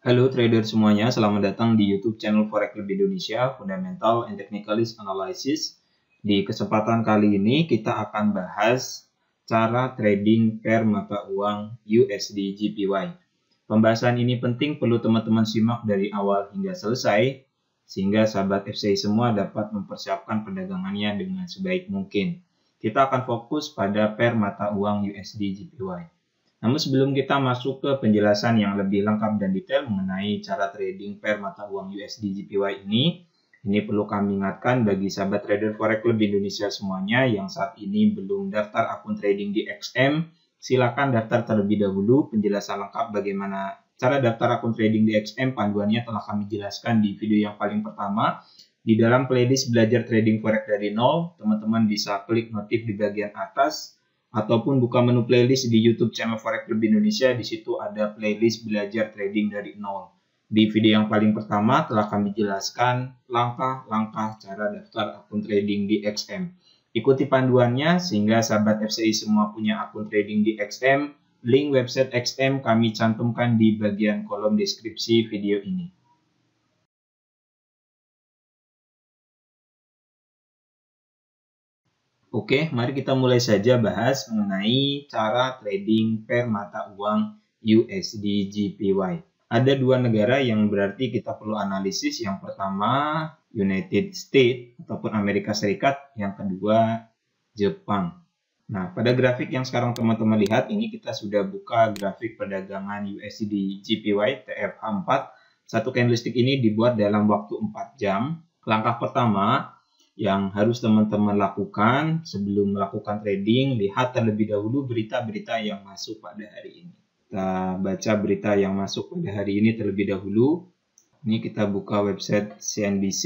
Halo trader semuanya, selamat datang di YouTube channel Forex Club Indonesia, Fundamental and Technicalist Analysis. Di kesempatan kali ini kita akan bahas cara trading pair mata uang USD JPY. Pembahasan ini penting, perlu teman-teman simak dari awal hingga selesai, sehingga sahabat FCI semua dapat mempersiapkan perdagangannya dengan sebaik mungkin. Kita akan fokus pada pair mata uang USD JPY. Namun sebelum kita masuk ke penjelasan yang lebih lengkap dan detail mengenai cara trading pair mata uang USD JPY ini perlu kami ingatkan bagi sahabat trader Forex Club Indonesia semuanya yang saat ini belum daftar akun trading di XM, silakan daftar terlebih dahulu. Penjelasan lengkap bagaimana cara daftar akun trading di XM, panduannya telah kami jelaskan di video yang paling pertama. Di dalam playlist belajar trading Forex dari nol, teman-teman bisa klik notif di bagian atas, ataupun buka menu playlist di YouTube channel Forex Club Indonesia. Di situ ada playlist belajar trading dari nol. Di video yang paling pertama telah kami jelaskan langkah-langkah cara daftar akun trading di XM. Ikuti panduannya sehingga sahabat FCI semua punya akun trading di XM. Link website XM kami cantumkan di bagian kolom deskripsi video ini. Oke, mari kita mulai saja bahas mengenai cara trading pair mata uang USD JPY. Ada dua negara yang berarti kita perlu analisis. Yang pertama United States ataupun Amerika Serikat, yang kedua Jepang. Nah, pada grafik yang sekarang teman-teman lihat ini kita sudah buka grafik perdagangan USD JPY TFH4. Satu candlestick ini dibuat dalam waktu 4 jam. Langkah pertama yang harus teman-teman lakukan sebelum melakukan trading, lihat terlebih dahulu berita-berita yang masuk pada hari ini. Kita baca berita yang masuk pada hari ini terlebih dahulu. Ini kita buka website CNBC.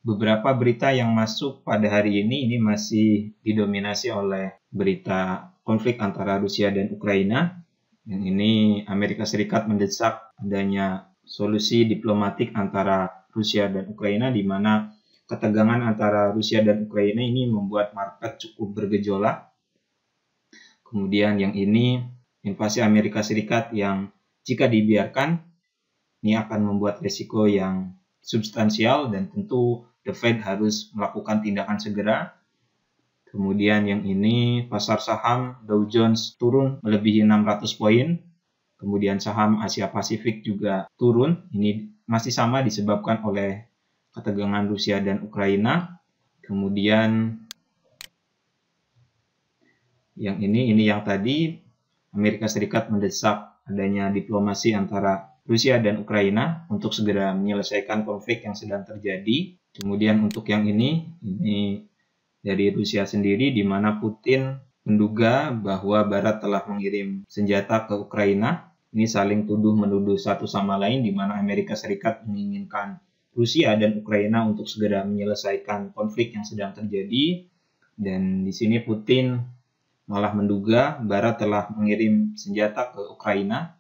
Beberapa berita yang masuk pada hari ini masih didominasi oleh berita konflik antara Rusia dan Ukraina. Dan ini Amerika Serikat mendesak adanya solusi diplomatik antara Rusia dan Ukraina, di mana ketegangan antara Rusia dan Ukraina ini membuat market cukup bergejolak. Kemudian yang ini invasi Amerika Serikat yang jika dibiarkan ini akan membuat risiko yang substansial dan tentu The Fed harus melakukan tindakan segera. Kemudian yang ini pasar saham Dow Jones turun melebihi 600 poin. Kemudian saham Asia Pasifik juga turun. Ini masih sama disebabkan oleh ketegangan Rusia dan Ukraina. Kemudian yang ini yang tadi Amerika Serikat mendesak adanya diplomasi antara Rusia dan Ukraina untuk segera menyelesaikan konflik yang sedang terjadi. Kemudian untuk yang ini dari Rusia sendiri, di mana Putin menduga bahwa Barat telah mengirim senjata ke Ukraina. Ini saling tuduh-menuduh satu sama lain, di mana Amerika Serikat menginginkan Rusia dan Ukraina untuk segera menyelesaikan konflik yang sedang terjadi, dan di sini Putin malah menduga Barat telah mengirim senjata ke Ukraina.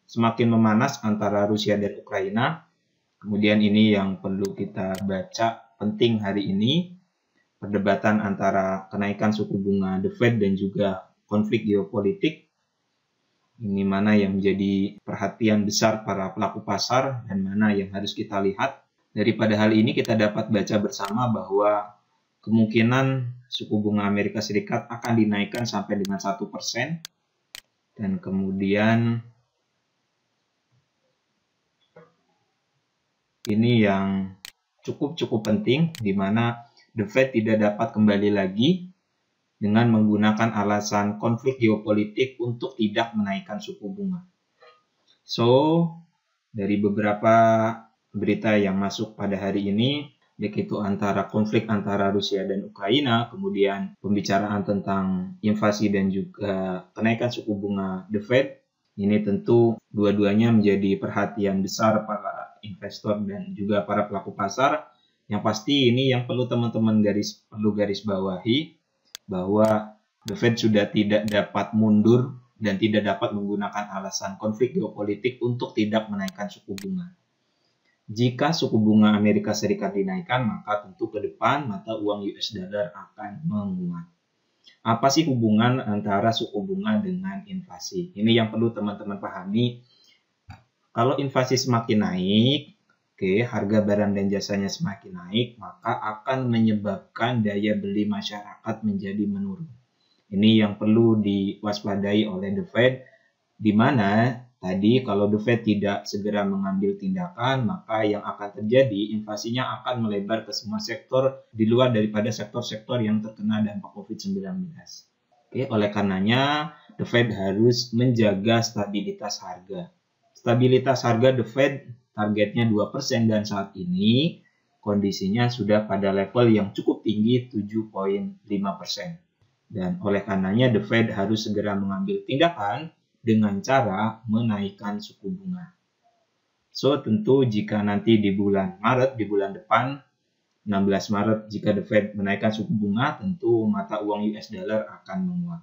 Semakin memanas antara Rusia dan Ukraina. Kemudian ini yang perlu kita baca penting hari ini, perdebatan antara kenaikan suku bunga The Fed dan juga konflik geopolitik. Ini mana yang menjadi perhatian besar para pelaku pasar dan mana yang harus kita lihat. Daripada hal ini kita dapat baca bersama bahwa kemungkinan suku bunga Amerika Serikat akan dinaikkan sampai dengan 1%. Dan kemudian ini yang cukup penting, di mana The Fed tidak dapat kembali lagi dengan menggunakan alasan konflik geopolitik untuk tidak menaikkan suku bunga. So, dari beberapa berita yang masuk pada hari ini, baik itu antara konflik antara Rusia dan Ukraina, kemudian pembicaraan tentang invasi dan juga kenaikan suku bunga The Fed, ini tentu dua-duanya menjadi perhatian besar para investor dan juga para pelaku pasar. Yang pasti ini yang perlu teman-teman garis bawahi, bahwa The Fed sudah tidak dapat mundur dan tidak dapat menggunakan alasan konflik geopolitik untuk tidak menaikkan suku bunga. Jika suku bunga Amerika Serikat dinaikkan, maka tentu ke depan mata uang US dollar akan menguat. Apa sih hubungan antara suku bunga dengan inflasi? Ini yang perlu teman-teman pahami. Kalau inflasi semakin naik, harga barang dan jasanya semakin naik, maka akan menyebabkan daya beli masyarakat menjadi menurun. Ini yang perlu diwaspadai oleh The Fed, di mana tadi kalau The Fed tidak segera mengambil tindakan, maka yang akan terjadi inflasinya akan melebar ke semua sektor di luar daripada sektor-sektor yang terkena dampak COVID-19. Oleh karenanya The Fed harus menjaga stabilitas harga. Stabilitas harga The Fed targetnya 2% dan saat ini kondisinya sudah pada level yang cukup tinggi 7,5%. Dan oleh karenanya The Fed harus segera mengambil tindakan dengan cara menaikkan suku bunga. So, tentu jika nanti di bulan Maret, di bulan depan, 16 Maret, jika The Fed menaikkan suku bunga, tentu mata uang US dollar akan menguat.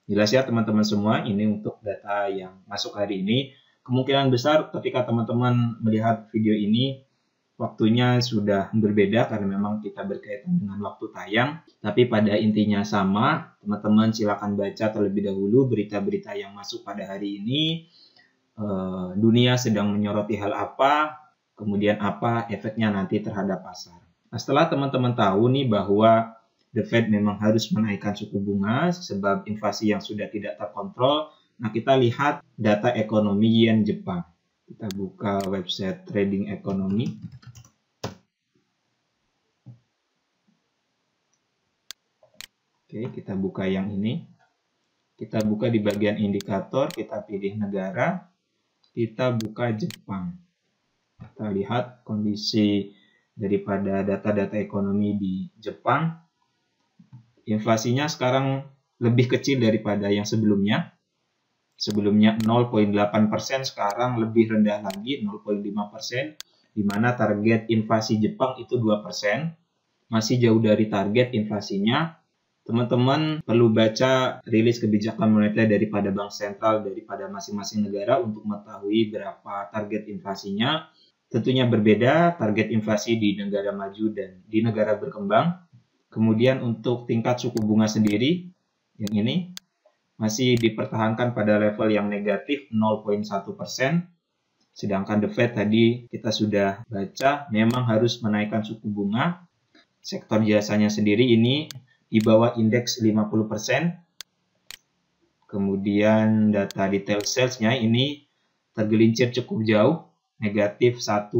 Jelas ya teman-teman semua, ini untuk data yang masuk hari ini. Kemungkinan besar ketika teman-teman melihat video ini, waktunya sudah berbeda karena memang kita berkaitan dengan waktu tayang. Tapi pada intinya sama, teman-teman silakan baca terlebih dahulu berita-berita yang masuk pada hari ini. Dunia sedang menyoroti hal apa, kemudian apa efeknya nanti terhadap pasar. Nah, setelah teman-teman tahu nih bahwa The Fed memang harus menaikkan suku bunga sebab inflasi yang sudah tidak terkontrol. Nah, kita lihat data ekonomi yen Jepang. Kita buka website trading ekonomi. Kita buka yang ini. Kita buka di bagian indikator, kita pilih negara. Kita buka Jepang. Kita lihat kondisi daripada data-data ekonomi di Jepang. Inflasinya sekarang lebih kecil daripada yang sebelumnya. Sebelumnya 0,8%, sekarang lebih rendah lagi 0,5%, di mana target inflasi Jepang itu 2%. Masih jauh dari target inflasinya. Teman-teman perlu baca rilis kebijakan moneter daripada bank sentral daripada masing-masing negara untuk mengetahui berapa target inflasinya. Tentunya berbeda target inflasi di negara maju dan di negara berkembang. Kemudian untuk tingkat suku bunga sendiri, yang ini masih dipertahankan pada level yang negatif 0,1%. Sedangkan The Fed tadi kita sudah baca memang harus menaikkan suku bunga. Sektor jasanya sendiri ini di bawah indeks 50%. Kemudian data detail sales-nya ini tergelincir cukup jauh, negatif 1%.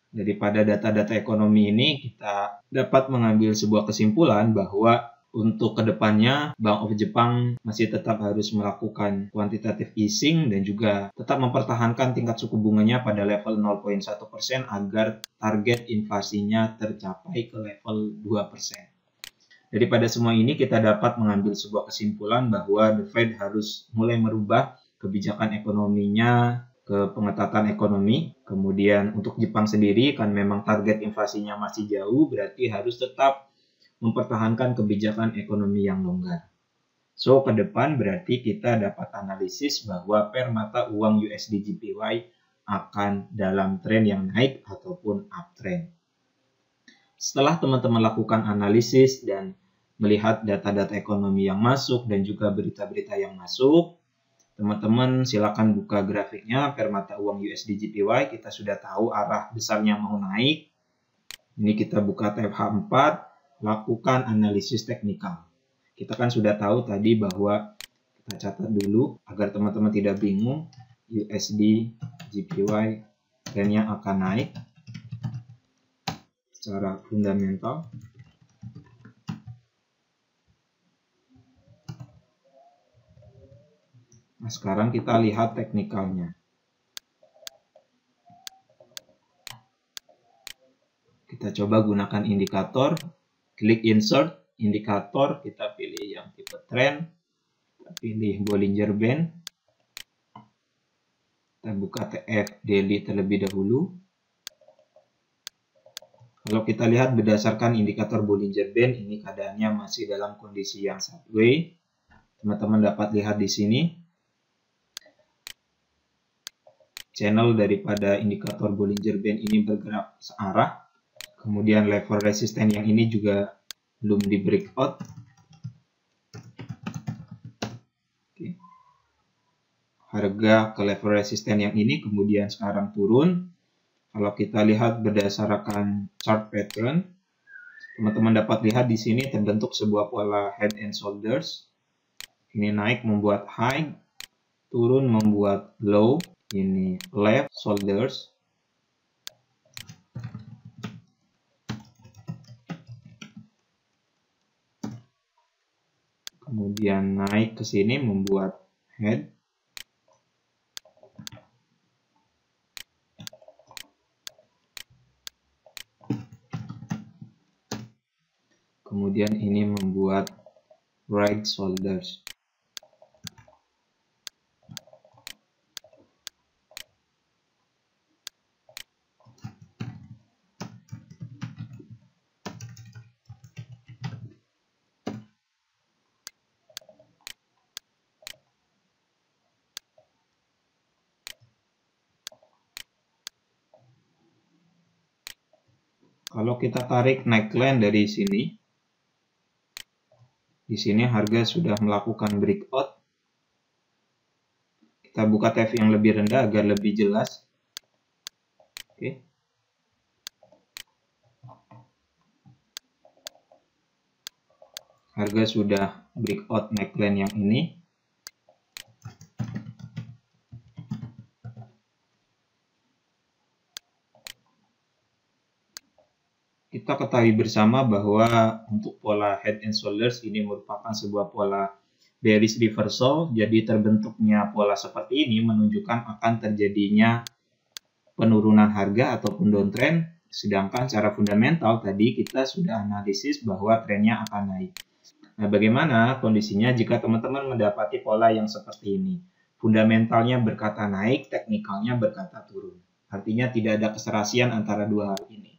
Daripada data-data ekonomi ini kita dapat mengambil sebuah kesimpulan bahwa untuk kedepannya Bank of Jepang masih tetap harus melakukan quantitative easing dan juga tetap mempertahankan tingkat suku bunganya pada level 0,1% agar target inflasinya tercapai ke level 2%. Daripada semua ini kita dapat mengambil sebuah kesimpulan bahwa The Fed harus mulai merubah kebijakan ekonominya ke pengetatan ekonomi. Kemudian untuk Jepang sendiri kan memang target inflasinya masih jauh, berarti harus tetap mempertahankan kebijakan ekonomi yang longgar. So, ke depan berarti kita dapat analisis bahwa per mata uang USD JPY akan dalam tren yang naik ataupun uptrend. Setelah teman-teman lakukan analisis dan melihat data-data ekonomi yang masuk dan juga berita-berita yang masuk, teman-teman silakan buka grafiknya per mata uang USD JPY. Kita sudah tahu arah besarnya mau naik. Ini kita buka tab H4. Lakukan analisis teknikal. Kita kan sudah tahu tadi bahwa kita catat dulu agar teman-teman tidak bingung. USD JPY trennya akan naik secara fundamental. Nah, sekarang kita lihat teknikalnya. Kita coba gunakan indikator. Klik insert, indikator, kita pilih yang tipe trend, kita pilih Bollinger Band, kita buka TF daily terlebih dahulu. Kalau kita lihat berdasarkan indikator Bollinger Band, ini keadaannya masih dalam kondisi yang sideways. Teman-teman dapat lihat di sini, channel daripada indikator Bollinger Band ini bergerak searah. Kemudian level resisten yang ini juga belum di breakout. harga ke level resisten yang ini, kemudian sekarang turun. Kalau kita lihat berdasarkan chart pattern, teman-teman dapat lihat di sini terbentuk sebuah pola head and shoulders. Ini naik membuat high, turun membuat low. Ini left shoulders. Kemudian naik ke sini membuat head. Kemudian ini membuat right shoulders. Kalau kita tarik neckline dari sini, di sini harga sudah melakukan breakout. Kita buka TF yang lebih rendah agar lebih jelas. Oke. Harga sudah breakout neckline yang ini. Kita ketahui bersama bahwa untuk pola head and shoulders ini merupakan sebuah pola bearish reversal. Jadi terbentuknya pola seperti ini menunjukkan akan terjadinya penurunan harga ataupun downtrend. Sedangkan secara fundamental tadi kita sudah analisis bahwa trennya akan naik. Nah, bagaimana kondisinya jika teman-teman mendapati pola yang seperti ini? Fundamentalnya berkata naik, teknikalnya berkata turun. Artinya tidak ada keserasian antara dua hal ini.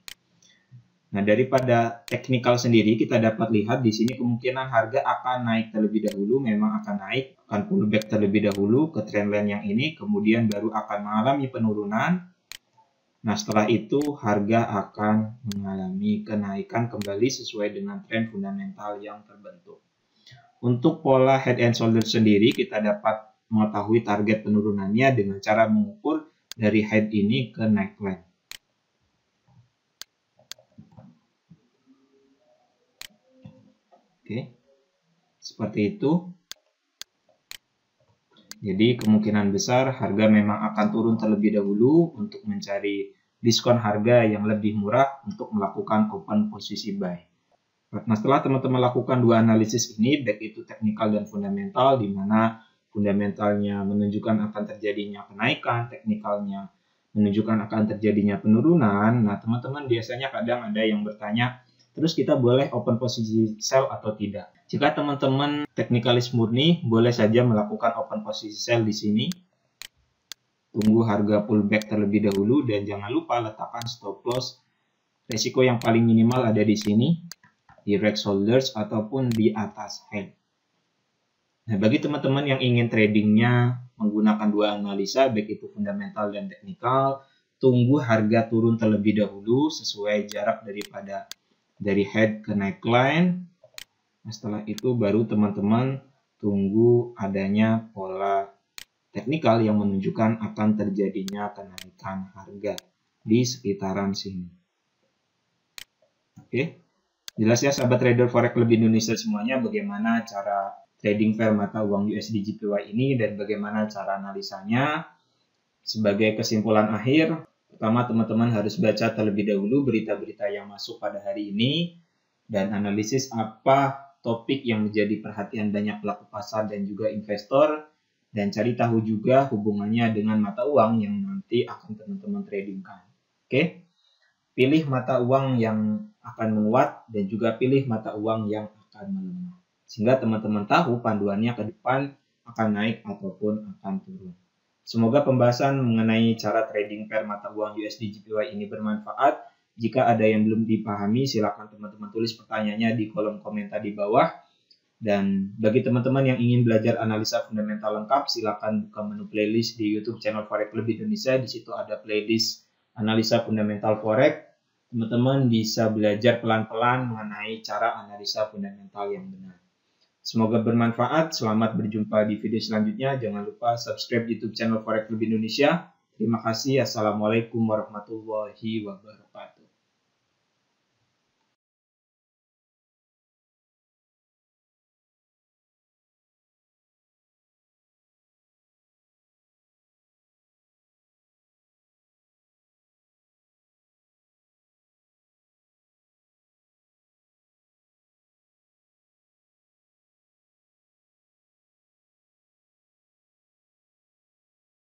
Nah, daripada teknikal sendiri kita dapat lihat di sini kemungkinan harga akan naik terlebih dahulu, memang akan naik, akan pullback terlebih dahulu ke trendline yang ini, kemudian baru akan mengalami penurunan. Nah, setelah itu harga akan mengalami kenaikan kembali sesuai dengan tren fundamental yang terbentuk. Untuk pola head and shoulder sendiri kita dapat mengetahui target penurunannya dengan cara mengukur dari head ini ke neckline. Oke, seperti itu. Jadi kemungkinan besar harga memang akan turun terlebih dahulu untuk mencari diskon harga yang lebih murah untuk melakukan open posisi buy. Nah, setelah teman-teman lakukan dua analisis ini, baik itu teknikal dan fundamental, di mana fundamentalnya menunjukkan akan terjadinya kenaikan, teknikalnya menunjukkan akan terjadinya penurunan. Nah, teman-teman biasanya kadang ada yang bertanya, terus kita boleh open posisi sell atau tidak? Jika teman-teman teknikalis murni, boleh saja melakukan open posisi sell di sini. Tunggu harga pullback terlebih dahulu dan jangan lupa letakkan stop loss. Risiko yang paling minimal ada di sini, di right shoulders ataupun di atas head. Nah, bagi teman-teman yang ingin tradingnya menggunakan dua analisa, baik itu fundamental dan teknikal, tunggu harga turun terlebih dahulu sesuai jarak dari head ke neckline. Nah, setelah itu baru teman-teman tunggu adanya pola teknikal yang menunjukkan akan terjadinya kenaikan harga di sekitaran sini. Oke, jelas ya sahabat trader forex lebih Indonesia semuanya bagaimana cara trading pair mata uang USD JPY ini dan bagaimana cara analisanya. Sebagai kesimpulan akhir, pertama teman-teman harus baca terlebih dahulu berita-berita yang masuk pada hari ini dan analisis apa topik yang menjadi perhatian banyak pelaku pasar dan juga investor, dan cari tahu juga hubungannya dengan mata uang yang nanti akan teman-teman tradingkan. Oke, pilih mata uang yang akan menguat dan juga pilih mata uang yang akan melemah, sehingga teman-teman tahu panduannya ke depan akan naik ataupun akan turun. Semoga pembahasan mengenai cara trading pair mata uang USD JPY ini bermanfaat. Jika ada yang belum dipahami, silakan teman-teman tulis pertanyaannya di kolom komentar di bawah. Dan bagi teman-teman yang ingin belajar analisa fundamental lengkap, silakan buka menu playlist di YouTube channel Forex Club Indonesia. Di situ ada playlist analisa fundamental forex. Teman-teman bisa belajar pelan-pelan mengenai cara analisa fundamental yang benar. Semoga bermanfaat. Selamat berjumpa di video selanjutnya. Jangan lupa subscribe YouTube channel Forex Lebih Indonesia. Terima kasih. Assalamualaikum warahmatullahi wabarakatuh.